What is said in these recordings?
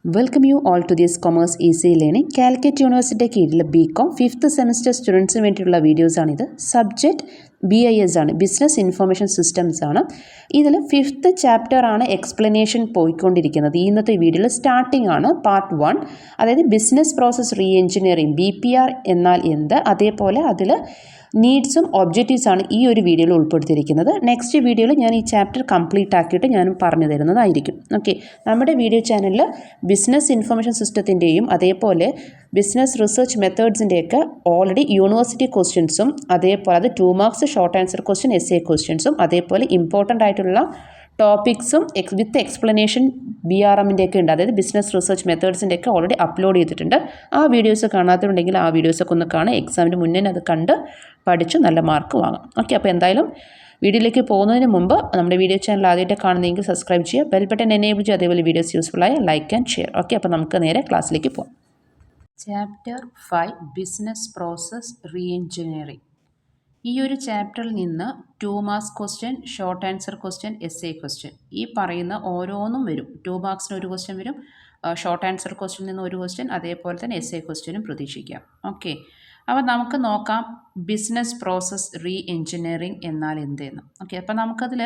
Welcome you all to this commerce easy learning. Calicut യൂണിവേഴ്സിറ്റിയുടെ കീഴിൽ BCom 5th semester സ്റ്റുഡൻസിന് വേണ്ടിയിട്ടുള്ള വീഡിയോസാണിത്. സബ്ജക്റ്റ് BIS ആണ്, ബിസിനസ് ഇൻഫർമേഷൻ സിസ്റ്റംസ് ആണ്. ഇതിൽ 5th ചാപ്റ്റർ ആണ് എക്സ്പ്ലനേഷൻ പോയിക്കൊണ്ടിരിക്കുന്നത്. ഇന്നത്തെ വീഡിയോയിൽ സ്റ്റാർട്ടിംഗ് ആണ് പാർട്ട് 1, അതായത് business process re engineering BPR എന്നാൽ എന്ത്, അതേപോലെ അതിൽ നീഡ്സും ഒബ്ജക്റ്റീവ്സ് ആണ് ഈ ഒരു വീഡിയോയിൽ ഉൾപ്പെടുത്തിയിരിക്കുന്നത്. നെക്സ്റ്റ് വീഡിയോയിൽ ഞാൻ ഈ ചാപ്റ്റർ കംപ്ലീറ്റ് ആക്കിയിട്ട് ഞാൻ പറഞ്ഞു തരുന്നതായിരിക്കും. ഓക്കെ, നമ്മുടെ വീഡിയോ ചാനലിൽ ബിസിനസ് ഇൻഫർമേഷൻ സിസ്റ്റത്തിൻ്റെയും അതേപോലെ ബിസിനസ് റിസർച്ച് മെത്തേഡ്സിൻ്റെയൊക്കെ ഓൾറെഡി യൂണിവേഴ്സിറ്റി ക്വസ്റ്റ്യൻസും അതേപോലെ അത് 2 marks short answer question essay ക്വസ്റ്റ്യൻസും അതേപോലെ ഇമ്പോർട്ടൻ്റ് ആയിട്ടുള്ള ടോപ്പിക്സും വിത്ത് എക്സ്പ്ലനേഷൻ BRMൻ്റെയൊക്കെ ഉണ്ട്, അതായത് ബിസിനസ് റിസർച്ച് മെത്തേഡ്സിൻ്റെയൊക്കെ ഓൾറെഡി അപ്ലോഡ് ചെയ്തിട്ടുണ്ട്. ആ വീഡിയോസ് കാണാത്തതുണ്ടെങ്കിൽ ആ വീഡിയോസൊക്കെ ഒന്ന് കാണുക. എക്സാമിന് മുന്നേ അത് കണ്ട് പഠിച്ച് നല്ല മാർക്ക് വാങ്ങാം. ഓക്കെ, അപ്പോൾ എന്തായാലും വീഡിയോയിലേക്ക് പോകുന്നതിന് മുമ്പ് നമ്മുടെ വീഡിയോ ചാനൽ ആദ്യമായിട്ട് കാണുന്നതെങ്കിൽ സബ്സ്ക്രൈബ് ചെയ്യുക, ബെൽ ബട്ടൺ എനേബിൾ ചെയ്യുക, അതേപോലെ വീഡിയോസ് യൂസ്ഫുള്ളായ ലൈക്ക് ആൻഡ് ഷെയർ. ഓക്കെ, അപ്പോൾ നമുക്ക് നേരെ ക്ലാസ്സിലേക്ക് പോകാം. Chapter 5 business process reengineering. ഈ ഒരു ചാപ്റ്ററിൽ നിന്ന് 2 marks question, short answer question, essay question, ഈ പറയുന്ന ഓരോന്നും വരും. 2 മാർക്സിന് ഒരു ക്വസ്റ്റ്യൻ വരും, ഷോർട്ട് ആൻസർ ക്വസ്റ്റ്യനിൽ നിന്ന് ഒരു ക്വസ്റ്റ്യൻ, അതേപോലെ തന്നെ essay ക്വസ്റ്റ്യനും പ്രതീക്ഷിക്കാം. ഓക്കെ, അപ്പോൾ നമുക്ക് നോക്കാം ബിസിനസ് പ്രോസസ് റീ എഞ്ചിനീയറിംഗ് എന്നാൽ എന്തെന്ന്. ഓക്കെ, അപ്പോൾ നമുക്കതിൽ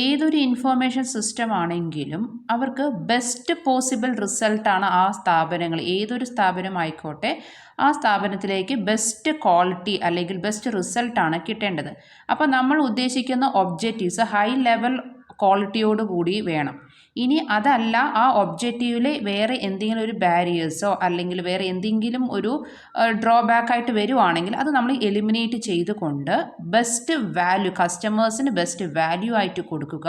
ഏതൊരു ഇൻഫോർമേഷൻ സിസ്റ്റം ആണെങ്കിലും അവർക്ക് ബെസ്റ്റ് പോസിബിൾ റിസൾട്ടാണ് ആ സ്ഥാപനങ്ങൾ, ഏതൊരു സ്ഥാപനം ആയിക്കോട്ടെ ആ സ്ഥാപനത്തിലേക്ക് ബെസ്റ്റ് ക്വാളിറ്റി അല്ലെങ്കിൽ ബെസ്റ്റ് റിസൾട്ടാണ് കിട്ടേണ്ടത്. അപ്പോൾ നമ്മൾ ഉദ്ദേശിക്കുന്ന ഒബ്ജക്റ്റീവ്സ് ഹൈ ലെവൽ ക്വാളിറ്റിയോട് കൂടി വേണം. ഇനി അതല്ല, ആ ഒബ്ജക്റ്റീവിൽ വേറെ എന്തെങ്കിലും ഒരു ബാരിയേഴ്സോ അല്ലെങ്കിൽ വേറെ എന്തെങ്കിലും ഒരു ഡ്രോബാക്കായിട്ട് വരുവാണെങ്കിൽ അത് നമ്മൾ എലിമിനേറ്റ് ചെയ്തുകൊണ്ട് ബെസ്റ്റ് വാല്യൂ, കസ്റ്റമേഴ്സിന് ബെസ്റ്റ് വാല്യൂ ആയിട്ട് കൊടുക്കുക.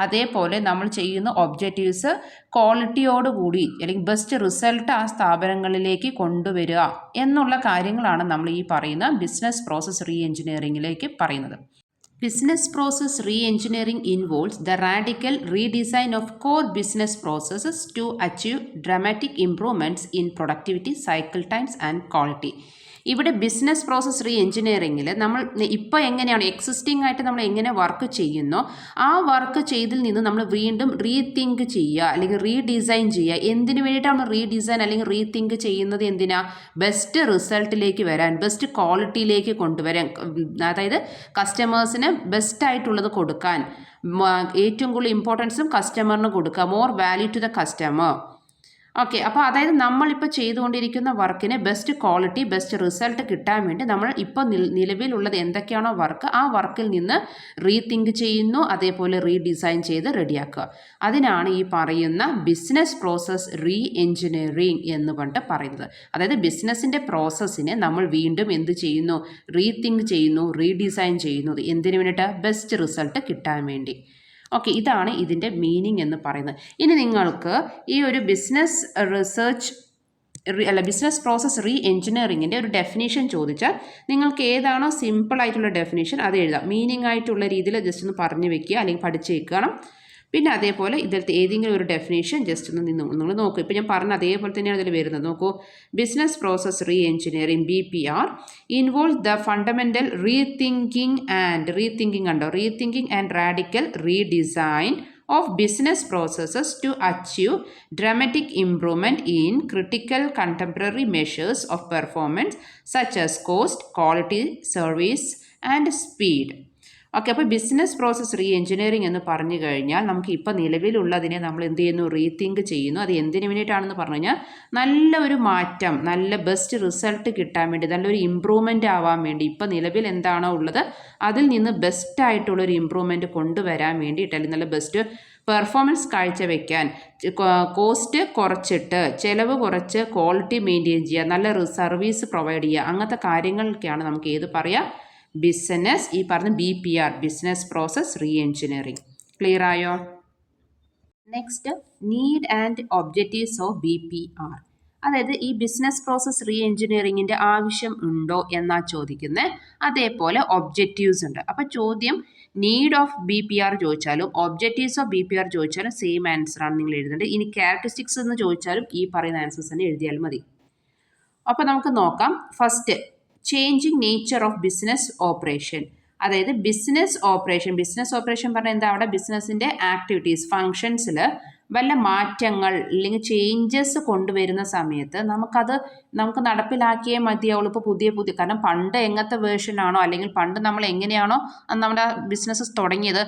അതേപോലെ നമ്മൾ ചെയ്യുന്ന ഒബ്ജക്റ്റീവ്സ് ക്വാളിറ്റിയോടുകൂടി അല്ലെങ്കിൽ ബെസ്റ്റ് റിസൾട്ട് ആ സ്ഥാപനങ്ങളിലേക്ക് കൊണ്ടുവരിക എന്നുള്ള കാര്യങ്ങളാണ് നമ്മൾ ഈ പറയുന്ന ബിസിനസ് പ്രോസസ് റീ എഞ്ചിനീയറിംഗിലേക്ക് പറയുന്നത്. Business process re-engineering involves the radical redesign of core business processes to achieve dramatic improvements in productivity, cycle times and quality. ഇവിടെ ബിസിനസ് പ്രോസസ് റീ എഞ്ചിനീയറിംഗിൽ നമ്മൾ ഇപ്പോൾ എങ്ങനെയാണ് എക്സിസ്റ്റിംഗ് ആയിട്ട് നമ്മൾ എങ്ങനെ വർക്ക് ചെയ്യുന്നോ ആ വർക്ക് ചെയ്തിൽ നിന്ന് നമ്മൾ വീണ്ടും റീതിങ്ക് ചെയ്യുക അല്ലെങ്കിൽ റീഡിസൈൻ ചെയ്യുക. എന്തിനു വേണ്ടിയിട്ടാണ് റീഡിസൈൻ അല്ലെങ്കിൽ റീതിങ്ക് ചെയ്യുന്നത്? എന്തിനാ? ബെസ്റ്റ് റിസൾട്ടിലേക്ക് വരാൻ, ബെസ്റ്റ് ക്വാളിറ്റിയിലേക്ക് കൊണ്ടുവരാൻ, അതായത് കസ്റ്റമേഴ്സിന് ബെസ്റ്റായിട്ടുള്ളത് കൊടുക്കാൻ, ഏറ്റവും കൂടുതൽ ഇമ്പോർട്ടൻസും കസ്റ്റമറിന് കൊടുക്കുക, more value to the customer. Okay, അപ്പോൾ അതായത് നമ്മളിപ്പോൾ ചെയ്തുകൊണ്ടിരിക്കുന്ന വർക്കിന് ബെസ്റ്റ് ക്വാളിറ്റി, ബെസ്റ്റ് റിസൾട്ട് കിട്ടാൻ വേണ്ടി നമ്മൾ ഇപ്പോൾ നിലവിലുള്ളത് എന്തൊക്കെയാണോ വർക്ക്, ആ വർക്കിൽ നിന്ന് റീതിങ്ക് ചെയ്യുന്നു, അതേപോലെ റീഡിസൈൻ ചെയ്ത് റെഡിയാക്കുക. അതിനാണ് ഈ പറയുന്ന ബിസിനസ് പ്രോസസ് റീ എഞ്ചിനീയറിംഗ് എന്ന് പറഞ്ഞിട്ട് പറയുന്നത്. അതായത് ബിസിനസ്സിൻ്റെ പ്രോസസ്സിനെ നമ്മൾ വീണ്ടും എന്ത് ചെയ്യുന്നു? റീതിങ്ക് ചെയ്യുന്നു, റീഡിസൈൻ ചെയ്യുന്നു. എന്തിനു വേണ്ടിയിട്ട്? ബെസ്റ്റ് റിസൾട്ട് കിട്ടാൻ വേണ്ടി. ഓക്കെ, ഇതാണ് ഇതിൻ്റെ മീനിങ് എന്ന് പറയുന്നത്. ഇനി നിങ്ങൾക്ക് ഈ ഒരു ബിസിനസ് ബിസിനസ് പ്രോസസ് റീ എഞ്ചിനീയറിംഗിൻ്റെ ഒരു ഡെഫിനേഷൻ ചോദിച്ചാൽ നിങ്ങൾക്ക് ഏതാണോ സിമ്പിൾ ആയിട്ടുള്ള ഡെഫിനേഷൻ അത് എഴുതാം. മീനിങ് ആയിട്ടുള്ള രീതിയിൽ ജസ്റ്റ് ഒന്ന് പറഞ്ഞു വെക്കുക അല്ലെങ്കിൽ പഠിച്ച് വെക്കണം. പിന്നെ അതേപോലെ ഇതിലത്തെ ഏതെങ്കിലും ഒരു ഡെഫിനേഷൻ ജസ്റ്റ് ഒന്ന് നിങ്ങൾ നോക്കൂ. ഇപ്പോൾ ഞാൻ പറഞ്ഞ അതേപോലെ തന്നെയാണ് ഇതിൽ വരുന്നത്. നോക്കൂ, business process re engineering BPR involve the fundamental rethinking and radical redesign of business processes to achieve dramatic improvement in critical contemporary measures of performance such as cost, quality, service and speed. Okay, അപ്പോൾ business process re engineering എന്ന് പറഞ്ഞു കഴിഞ്ഞാൽ നമുക്ക് ഇപ്പോൾ നിലവിലുള്ളതിനെ നമ്മൾ എന്ത് ചെയ്യുന്നു? Rethink ചെയ്യുന്നു. അത് എന്തിനു വേണ്ടിയിട്ടാണെന്ന് പറഞ്ഞു കഴിഞ്ഞാൽ നല്ല ഒരു മാറ്റം, നല്ല ബെസ്റ്റ് റിസൾട്ട് കിട്ടാൻ വേണ്ടി, നല്ലൊരു ഇമ്പ്രൂവ്മെൻ്റ് ആവാൻ വേണ്ടി, ഇപ്പോൾ നിലവിൽ എന്താണോ ഉള്ളത് അതിൽ നിന്ന് ബെസ്റ്റായിട്ടുള്ളൊരു ഇമ്പ്രൂവ്മെൻറ്റ് കൊണ്ടുവരാൻ വേണ്ടിയിട്ട്, അല്ലെങ്കിൽ നല്ല ബെസ്റ്റ് പെർഫോമൻസ് കാഴ്ചവെക്കാൻ, കോസ്റ്റ് കുറച്ചിട്ട്, ചിലവ് കുറച്ച് ക്വാളിറ്റി മെയിൻറ്റെയിൻ ചെയ്യുക, നല്ല സർവീസ് പ്രൊവൈഡ് ചെയ്യുക, അങ്ങനത്തെ കാര്യങ്ങളൊക്കെയാണ് നമുക്ക് ഏത് പറയുക? ബിസിനസ്, ഈ പറഞ്ഞ BPR, business process reengineering. Clear ആയോ? Next, need and objectives of BPR. അതായത് ഈ ബിസിനസ് പ്രോസസ് റീ എഞ്ചിനീയറിംഗിൻ്റെ ആവശ്യം ഉണ്ടോ എന്നാ ചോദിക്കുന്നത്. അതേപോലെ ഒബ്ജക്റ്റീവ്സ് ഉണ്ട്. അപ്പോൾ ചോദ്യം നീഡ് ഓഫ് BPR ചോദിച്ചാലും ഒബ്ജക്റ്റീവ്സ് ഓഫ് BPR ചോദിച്ചാലും സെയിം ആൻസറാണ് നിങ്ങൾ എഴുതേണ്ടത്. ഇനി ക്യാരക്ടറിസ്റ്റിക്സ് എന്ന് ചോദിച്ചാലും ഈ പറയുന്ന ആൻസേഴ്സ് തന്നെ എഴുതിയാൽ മതി. അപ്പോൾ നമുക്ക് നോക്കാം. First, changing nature of business operation. അതായത് ബിസിനസ് ഓപ്പറേഷൻ പറഞ്ഞാൽ എന്താ? അവിടെ ബിസിനസ്സിൻ്റെ ആക്ടിവിറ്റീസ്, ഫങ്ഷൻസിൽ വല്ല മാറ്റങ്ങൾ അല്ലെങ്കിൽ ചേഞ്ചസ് കൊണ്ടുവരുന്ന സമയത്ത് നമുക്ക് നടപ്പിലാക്കിയേ മതിയാവുള്ളൂ. ഇപ്പോൾ പുതിയ കാരണം പണ്ട് എങ്ങനത്തെ വേർഷനാണോ അല്ലെങ്കിൽ പണ്ട് നമ്മൾ എങ്ങനെയാണോ നമ്മുടെ ബിസിനസ് തുടങ്ങിയത്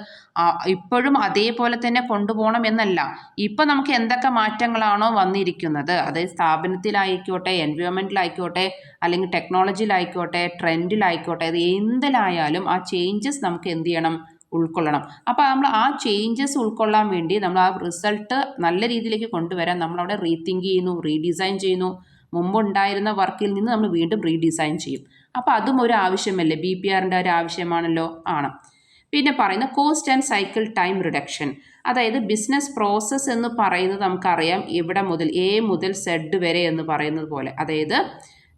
ഇപ്പോഴും അതേപോലെ തന്നെ കൊണ്ടുപോകണം എന്നല്ല. ഇപ്പം നമുക്ക് എന്തൊക്കെ മാറ്റങ്ങളാണോ വന്നിരിക്കുന്നത്, അതായത് സ്ഥാപനത്തിലായിക്കോട്ടെ, എൻവയോൺമെൻറ്റിലായിക്കോട്ടെ, അല്ലെങ്കിൽ ടെക്നോളജിയിലായിക്കോട്ടെ, ട്രെൻഡിലായിക്കോട്ടെ, അത് എന്തിലായാലും ആ ചേഞ്ചസ് നമുക്ക് എന്ത് ചെയ്യണം, ഉൾക്കൊള്ളണം. അപ്പോൾ നമ്മൾ ആ ചേഞ്ചസ് ഉൾക്കൊള്ളാൻ വേണ്ടി നമ്മൾ ആ റിസൾട്ട് നല്ല രീതിയിലേക്ക് കൊണ്ടുവരാൻ നമ്മളവിടെ റീതിങ്ക് ചെയ്യുന്നു, റീഡിസൈൻ ചെയ്യുന്നു. മുമ്പുണ്ടായിരുന്ന വർക്കിൽ നിന്ന് നമ്മൾ വീണ്ടും റീഡിസൈൻ ചെയ്യും. അപ്പോൾ അതും ഒരു ആവശ്യമല്ലേ, BPRൻ്റെ ഒരു ആവശ്യമാണല്ലോ, ആണ്. പിന്നെ പറയുന്ന cost and cycle time reduction. അതായത് ബിസിനസ് പ്രോസസ്സ് എന്ന് പറയുന്നത് നമുക്കറിയാം ഇവിടെ മുതൽ A മുതൽ Z വരെ എന്ന് പറയുന്നത് പോലെ. അതായത്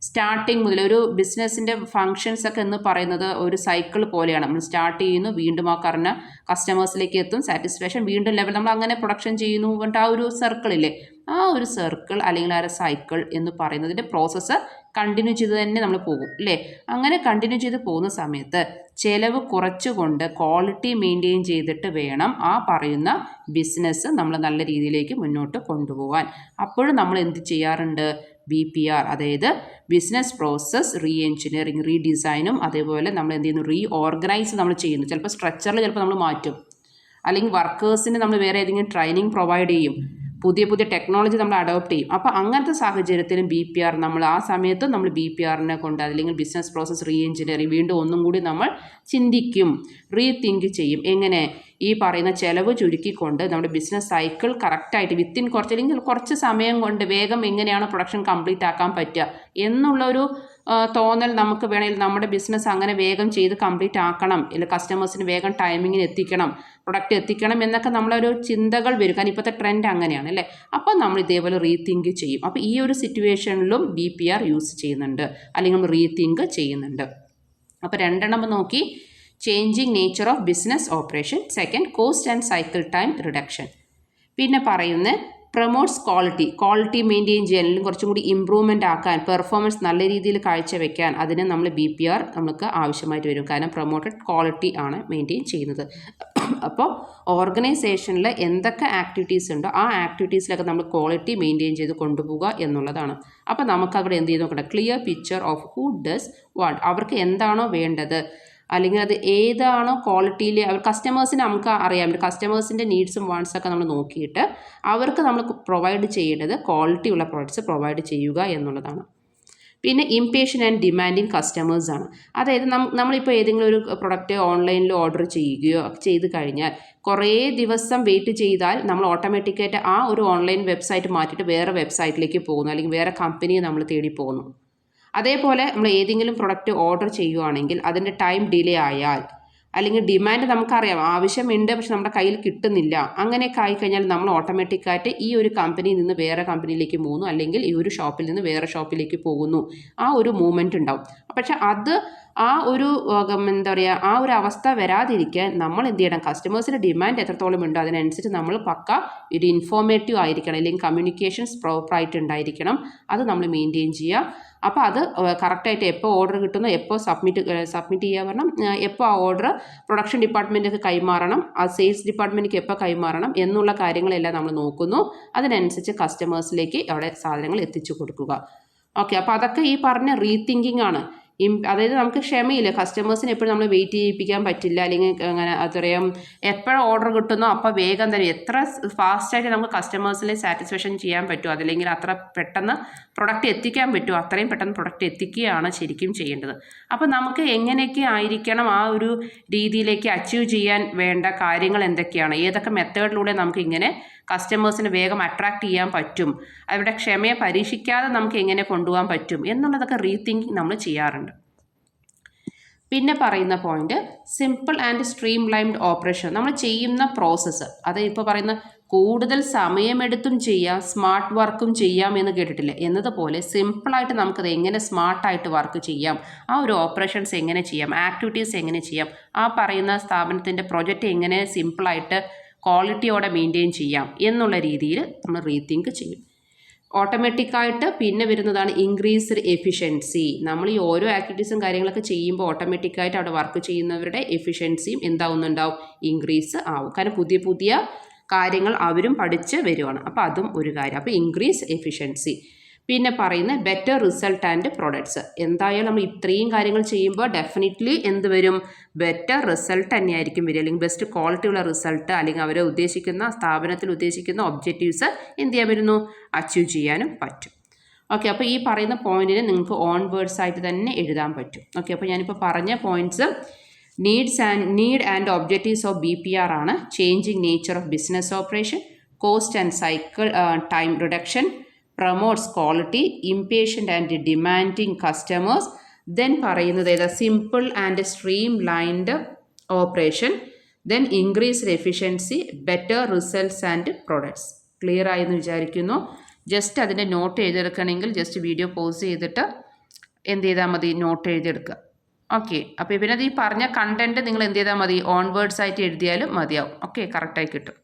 സ്റ്റാർട്ടിങ് മുതൽ ഒരു ബിസിനസ്സിൻ്റെ ഫങ്ഷൻസ് ഒക്കെ എന്ന് പറയുന്നത് ഒരു സൈക്കിൾ പോലെയാണ്. നമ്മൾ സ്റ്റാർട്ട് ചെയ്യുന്നു, വീണ്ടും ആ പറഞ്ഞ കസ്റ്റമേഴ്സിലേക്ക് എത്തും, സാറ്റിസ്ഫാക്ഷൻ, വീണ്ടും ലെവൽ, നമ്മൾ അങ്ങനെ പ്രൊഡക്ഷൻ ചെയ്യുന്നു പറഞ്ഞിട്ട് ആ ഒരു സർക്കിളില്ലേ, ആ ഒരു സർക്കിൾ അല്ലെങ്കിൽ ആ ഒരു സൈക്കിൾ എന്ന് പറയുന്നതിൻ്റെ പ്രോസസ്സ് കണ്ടിന്യൂ ചെയ്ത് തന്നെ നമ്മൾ പോകും അല്ലേ. അങ്ങനെ കണ്ടിന്യൂ ചെയ്ത് പോകുന്ന സമയത്ത് ചിലവ് കുറച്ചുകൊണ്ട് ക്വാളിറ്റി മെയിൻറ്റെയിൻ ചെയ്തിട്ട് വേണം ആ പറയുന്ന ബിസിനസ് നമ്മൾ നല്ല രീതിയിലേക്ക് മുന്നോട്ട് കൊണ്ടുപോകാൻ. അപ്പോഴും നമ്മൾ എന്ത് ചെയ്യാറുണ്ട്, BPR, അതായത് ബിസിനസ് പ്രോസസ് റീ എഞ്ചിനീയറിങ്, റീഡിസൈനും അതേപോലെ നമ്മൾ എന്ത് ചെയ്യുന്നു, ഓർഗനൈസ് നമ്മൾ ചെയ്യുന്നു. ചിലപ്പോൾ സ്ട്രക്ചറിൽ ചിലപ്പോൾ നമ്മൾ മാറ്റും, അല്ലെങ്കിൽ വർക്കേഴ്സിന് നമ്മൾ വേറെ ഏതെങ്കിലും ട്രെയിനിങ് പ്രൊവൈഡ് ചെയ്യും, പുതിയ ടെക്നോളജി നമ്മൾ അഡോപ്റ്റ് ചെയ്യും. അപ്പോൾ അങ്ങനത്തെ സാഹചര്യത്തിലും BPR നമ്മൾ ആ സമയത്ത് നമ്മൾ BPRനെ കൊണ്ട് അല്ലെങ്കിൽ ബിസിനസ് പ്രോസസ് റീ എഞ്ചിനീയറിങ് വീണ്ടും ഒന്നും കൂടി നമ്മൾ ചിന്തിക്കും, റീതിങ്ക് ചെയ്യും. എങ്ങനെ, ഈ പറയുന്ന ചിലവ് ചുരുക്കിക്കൊണ്ട് നമ്മുടെ ബിസിനസ് സൈക്കിൾ കറക്റ്റായിട്ട് വിത്തിൻ കുറച്ച് സമയം കൊണ്ട് വേഗം എങ്ങനെയാണ് പ്രൊഡക്ഷൻ കംപ്ലീറ്റ് ആക്കാൻ പറ്റുക എന്നുള്ളൊരു തോന്നൽ നമുക്ക് വേണമെങ്കിൽ നമ്മുടെ ബിസിനസ് അങ്ങനെ വേഗം ചെയ്ത് കംപ്ലീറ്റ് ആക്കണം, അല്ലെങ്കിൽ കസ്റ്റമേഴ്സിന് വേഗം ടൈമിങ്ങിന് എത്തിക്കണം, പ്രൊഡക്റ്റ് എത്തിക്കണം എന്നൊക്കെ നമ്മളൊരു ചിന്തകൾ വരും. കാരണം ഇപ്പോഴത്തെ ട്രെൻഡ് അങ്ങനെയാണ് അല്ലേ. അപ്പോൾ നമ്മൾ ഇതേപോലെ റീതിങ്ക് ചെയ്യും. അപ്പോൾ ഈ ഒരു സിറ്റുവേഷനിലും BPR യൂസ് ചെയ്യുന്നുണ്ട്, അല്ലെങ്കിൽ നമ്മൾ റീതിങ്ക് ചെയ്യുന്നുണ്ട്. അപ്പോൾ രണ്ടെണ്ണം നോക്കി, changing nature of business operation, second cost and cycle time reduction. പിന്നെ പറയുന്ന പ്രൊമോട്ട്സ് ക്വാളിറ്റി മെയിൻറ്റെയിൻ ചെയ്യാൻ, അല്ലെങ്കിൽ കുറച്ചും കൂടി ഇമ്പ്രൂവ്മെൻ്റ് ആക്കാൻ, പെർഫോമൻസ് നല്ല രീതിയിൽ കാഴ്ചവെക്കാൻ അതിന് നമ്മൾ BPR നമുക്ക് ആവശ്യമായിട്ട് വരും. കാരണം പ്രൊമോട്ടഡ് ക്വാളിറ്റി ആണ് മെയിൻറ്റെയിൻ ചെയ്യുന്നത്. അപ്പോൾ ഓർഗനൈസേഷനിൽ എന്തൊക്കെ ആക്ടിവിറ്റീസ് ഉണ്ടോ ആ ആക്ടിവിറ്റീസിലൊക്കെ നമ്മൾ ക്വാളിറ്റി മെയിൻറ്റെയിൻ ചെയ്ത് കൊണ്ടുപോകുക എന്നുള്ളതാണ്. അപ്പോൾ നമുക്കവിടെ എന്ത് ചെയ്ത് നോക്കണം, clear picture of who does what, അവർക്ക് എന്താണോ വേണ്ടത് അല്ലെങ്കിൽ അത് ഏതാണോ ക്വാളിറ്റിയിൽ കസ്റ്റമേഴ്സിന് നമുക്ക് അറിയാം, കസ്റ്റമേഴ്സിൻ്റെ നീഡ്സും വാണ്ട്സൊക്കെ നമ്മൾ നോക്കിയിട്ട് അവർക്ക് നമ്മൾ പ്രൊവൈഡ് ചെയ്യേണ്ടത് ക്വാളിറ്റി ഉള്ള പ്രോഡക്റ്റ്സ് പ്രൊവൈഡ് ചെയ്യുക എന്നുള്ളതാണ്. പിന്നെ ഇംപേഷ്യൻ്റ് ആൻഡ് ഡിമാൻഡിങ് കസ്റ്റമേഴ്സാണ്. അതായത് നമ്മളിപ്പോൾ ഏതെങ്കിലും ഒരു പ്രൊഡക്റ്റ് ഓൺലൈനിൽ ഓർഡർ ചെയ്യുകയോ ചെയ്ത് കഴിഞ്ഞാൽ കുറേ ദിവസം വെയിറ്റ് ചെയ്താൽ നമ്മൾ ഓട്ടോമാറ്റിക്കായിട്ട് ആ ഒരു ഓൺലൈൻ വെബ്സൈറ്റ് മാറ്റിയിട്ട് വേറെ വെബ്സൈറ്റിലേക്ക് പോകുന്നു, അല്ലെങ്കിൽ വേറെ കമ്പനിയെ നമ്മൾ തേടി പോകുന്നു. അതേപോലെ നമ്മൾ ഏതെങ്കിലും പ്രൊഡക്റ്റ് ഓർഡർ ചെയ്യുകയാണെങ്കിൽ അതിൻ്റെ ടൈം ഡിലേ ആയാൽ, അല്ലെങ്കിൽ ഡിമാൻഡ് നമുക്കറിയാം ആവശ്യമുണ്ട് പക്ഷെ നമ്മുടെ കയ്യിൽ കിട്ടുന്നില്ല, അങ്ങനെയൊക്കെ ആയിക്കഴിഞ്ഞാൽ നമ്മൾ ഓട്ടോമാറ്റിക്കായിട്ട് ഈ ഒരു കമ്പനിയിൽ നിന്ന് വേറെ കമ്പനിയിലേക്ക് പോകുന്നു, അല്ലെങ്കിൽ ഈ ഒരു ഷോപ്പിൽ നിന്ന് വേറെ ഷോപ്പിലേക്ക് പോകുന്നു. ആ ഒരു മൂവ്മെൻറ്റ് ഉണ്ടാവും. പക്ഷെ അത് ആ ഒരു എന്താ പറയുക, ആ ഒരു അവസ്ഥ വരാതിരിക്കാൻ നമ്മൾ എന്ത് ചെയ്യണം, കസ്റ്റമേഴ്സിൻ്റെ ഡിമാൻഡ് എത്രത്തോളം ഉണ്ടോ അതിനനുസരിച്ച് നമ്മൾ പക്ക ഒരു ഇൻഫോർമേറ്റീവ് ആയിരിക്കണം, അല്ലെങ്കിൽ കമ്മ്യൂണിക്കേഷൻസ് പ്രോപ്പറായിട്ട് ഉണ്ടായിരിക്കണം. അത് നമ്മൾ മെയിൻറ്റെയിൻ ചെയ്യുക. അപ്പോൾ അത് കറക്റ്റായിട്ട് എപ്പോൾ ഓർഡർ കിട്ടുന്നു, എപ്പോൾ സബ്മിറ്റ് ചെയ്യുക പറഞ്ഞാൽ എപ്പോൾ ആ ഓർഡർ പ്രൊഡക്ഷൻ ഡിപ്പാർട്ട്മെൻറ്റിലേക്ക് കൈമാറണം, ആ സെയിൽസ് ഡിപ്പാർട്ട്മെൻറ്റിലേക്ക് എപ്പോൾ കൈമാറണം എന്നുള്ള കാര്യങ്ങളെല്ലാം നമ്മൾ നോക്കുന്നു. അതിനനുസരിച്ച് കസ്റ്റമേഴ്സിലേക്ക് അവിടെ സാധനങ്ങൾ എത്തിച്ചു കൊടുക്കുക. ഓക്കെ, അപ്പോൾ അതൊക്കെ ഈ പറഞ്ഞ റീതിങ്കിങ് ആണ്. അതായത് നമുക്ക് ക്ഷമയില്ല, കസ്റ്റമേഴ്സിന് എപ്പോഴും നമ്മൾ വെയിറ്റ് ചെയ്യിപ്പിക്കാൻ പറ്റില്ല, അല്ലെങ്കിൽ അങ്ങനെ അത്രയും എപ്പോഴും ഓർഡർ കിട്ടുന്നോ അപ്പോൾ വേഗം തന്നെ എത്ര ഫാസ്റ്റായിട്ട് നമുക്ക് കസ്റ്റമേഴ്സിനെ സാറ്റിസ്ഫാക്ഷൻ ചെയ്യാൻ പറ്റുമോ, അതല്ലെങ്കിൽ അത്ര പെട്ടെന്ന് പ്രൊഡക്റ്റ് എത്തിക്കാൻ പറ്റുമോ അത്രയും പെട്ടെന്ന് പ്രൊഡക്റ്റ് എത്തിക്കുകയാണ് ശരിക്കും ചെയ്യേണ്ടത്. അപ്പോൾ നമുക്ക് എങ്ങനെയൊക്കെ ആയിരിക്കണം ആ ഒരു രീതിയിലേക്ക് അച്ചീവ് ചെയ്യാൻ വേണ്ട കാര്യങ്ങൾ എന്തൊക്കെയാണ്, ഏതൊക്കെ മെത്തേഡിലൂടെ നമുക്ക് ഇങ്ങനെ കസ്റ്റമേഴ്സിന് വേഗം അട്രാക്റ്റ് ചെയ്യാൻ പറ്റും, അവരുടെ ക്ഷമയെ പരീക്ഷിക്കാതെ നമുക്ക് എങ്ങനെ കൊണ്ടുപോകാൻ പറ്റും എന്നുള്ളതൊക്കെ റീതിങ്കിങ് നമ്മൾ ചെയ്യാറുണ്ട്. പിന്നെ പറയുന്ന point simple and stream lined operation. നമ്മൾ ചെയ്യുന്ന പ്രോസസ്സ്, അത് ഇപ്പോൾ പറയുന്ന കൂടുതൽ സമയമെടുത്തും ചെയ്യാം, സ്മാർട്ട് വർക്കും ചെയ്യാം എന്ന് കേട്ടിട്ടില്ലേ, എന്നതുപോലെ സിമ്പിളായിട്ട് നമുക്കത് എങ്ങനെ സ്മാർട്ടായിട്ട് വർക്ക് ചെയ്യാം, ആ ഒരു ഓപ്പറേഷൻസ് എങ്ങനെ ചെയ്യാം, ആക്ടിവിറ്റീസ് എങ്ങനെ ചെയ്യാം, ആ പറയുന്ന സ്ഥാപനത്തിൻ്റെ പ്രൊജക്റ്റ് എങ്ങനെ സിമ്പിളായിട്ട് ക്വാളിറ്റിയോടെ മെയിൻറ്റെയിൻ ചെയ്യാം എന്നുള്ള രീതിയിൽ നമ്മൾ റീതിങ്ക് ചെയ്യും. ഓട്ടോമാറ്റിക്കായിട്ട് പിന്നെ വരുന്നതാണ് ഇൻക്രീസ്ഡ് എഫിഷ്യൻസി. നമ്മൾ ഈ ഓരോ ആക്ടിവിറ്റീസും കാര്യങ്ങളൊക്കെ ചെയ്യുമ്പോൾ ഓട്ടോമാറ്റിക്കായിട്ട് അവിടെ വർക്ക് ചെയ്യുന്നവരുടെ എഫിഷ്യൻസിയും എന്താവുന്നുണ്ടാവും, ഇൻക്രീസ് ആവും. കാരണം പുതിയ കാര്യങ്ങൾ അവരും പഠിച്ച് വരുവാണ്. അപ്പോൾ അതും ഒരു കാര്യം. അപ്പോൾ ഇൻക്രീസ് എഫിഷ്യൻസി. പിന്നെ പറയുന്ന ബെറ്റർ റിസൾട്ട് ആൻഡ് പ്രൊഡക്ട്സ്. എന്തായാലും നമ്മൾ ഇത്രയും കാര്യങ്ങൾ ചെയ്യുമ്പോൾ ഡെഫിനറ്റ്ലി എന്ത് വരും? ബെറ്റർ റിസൾട്ട് തന്നെയായിരിക്കും വരിക, അല്ലെങ്കിൽ ബെസ്റ്റ് ക്വാളിറ്റി ഉള്ള റിസൾട്ട്, അല്ലെങ്കിൽ അവർ ഉദ്ദേശിക്കുന്ന സ്ഥാപനത്തിൽ ഉദ്ദേശിക്കുന്ന ഒബ്ജക്റ്റീവ്സ് എന്ത് ചെയ്യാൻ വരുന്നു? അച്ചീവ് ചെയ്യാനും പറ്റും. ഓക്കെ, അപ്പോൾ ഈ പറയുന്ന പോയിന്റിന് നിങ്ങൾക്ക് ഓൺ വേർഡ്സ് ആയിട്ട് തന്നെ എഴുതാൻ പറ്റും. ഓക്കെ, അപ്പോൾ ഞാനിപ്പോൾ പറഞ്ഞ points need and objectives of BPR ആണ്. Changing nature of business operation, cost and cycle time reduction, promotes quality, impatient and demanding customers. Then പറയുന്നത് ഏതാ? Simple and stream lined operation, then increased efficiency, better results and products. Clear ആയെന്ന് വിചാരിക്കുന്നു. Just അതിൻ്റെ not എഴുതിയെടുക്കണമെങ്കിൽ just video pause ചെയ്തിട്ട് എന്ത് ചെയ്താൽ മതി? Not എഴുതിയെടുക്കുക. Okay, അപ്പോൾ പിന്നെ ഈ പറഞ്ഞ കണ്ടൻറ്റ് നിങ്ങൾ എന്ത് ചെയ്താൽ മതി? ഓൺ വേർഡ്സ് ആയിട്ട് എഴുതിയാലും മതിയാവും. ഓക്കെ, കറക്റ്റായി കിട്ടും.